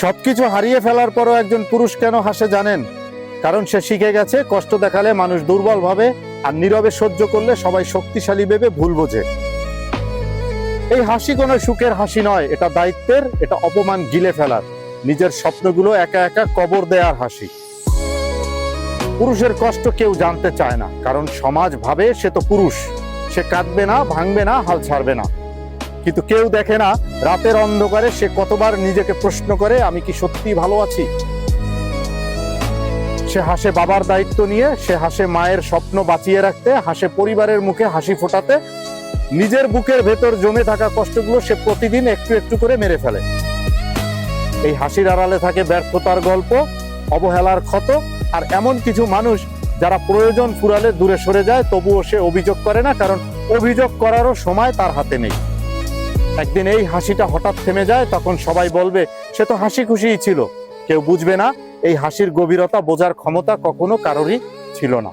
সবকিছু হারিয়ে ফেলার পরও একজন পুরুষ কেন হাসে জানেন? কারণ সে শিখে গেছে কষ্ট দেখালে মানুষ দুর্বল ভাবে, আর নীরবে সহ্য করলে সবাই শক্তিশালী ভেবে ভুল বোঝে। এই হাসি কোনো সুখের হাসি নয়, এটা দায়িত্বের, এটা অপমান গিলে ফেলার, নিজের স্বপ্নগুলো একা একা কবর দেওয়ার হাসি। পুরুষের কষ্ট কেউ জানতে চায় না, কারণ সমাজ ভাবে সে তো পুরুষ, সে কাঁদবে না, ভাঙবে না, হাল ছাড়বে না। কিন্তু কেউ দেখে না রাতের অন্ধকারে সে কতবার নিজেকে প্রশ্ন করে, আমি কি সত্যি ভালো আছি? সে হাসে বাবার দায়িত্ব নিয়ে, সে হাসে মায়ের স্বপ্ন বাঁচিয়ে রাখতে, হাসে পরিবারের মুখে হাসি ফোটাতে। নিজের বুকের ভেতর জমে থাকা কষ্টগুলো সে প্রতিদিন একটু একটু করে মেরে ফেলে। এই হাসির আড়ালে থাকে ব্যর্থতার গল্প, অবহেলার ক্ষত, আর এমন কিছু মানুষ যারা প্রয়োজন ফুরালে দূরে সরে যায়, তবুও সে অভিযোগ করে না, কারণ অভিযোগ করারও সময় তার হাতে নেই। একদিন এই হাসিটা হঠাৎ থেমে যায়, তখন সবাই বলবে সে তো হাসি খুশিই ছিল। কেউ বুঝবে না এই হাসির গভীরতা বোঝার ক্ষমতা কখনো কারোরই ছিল না।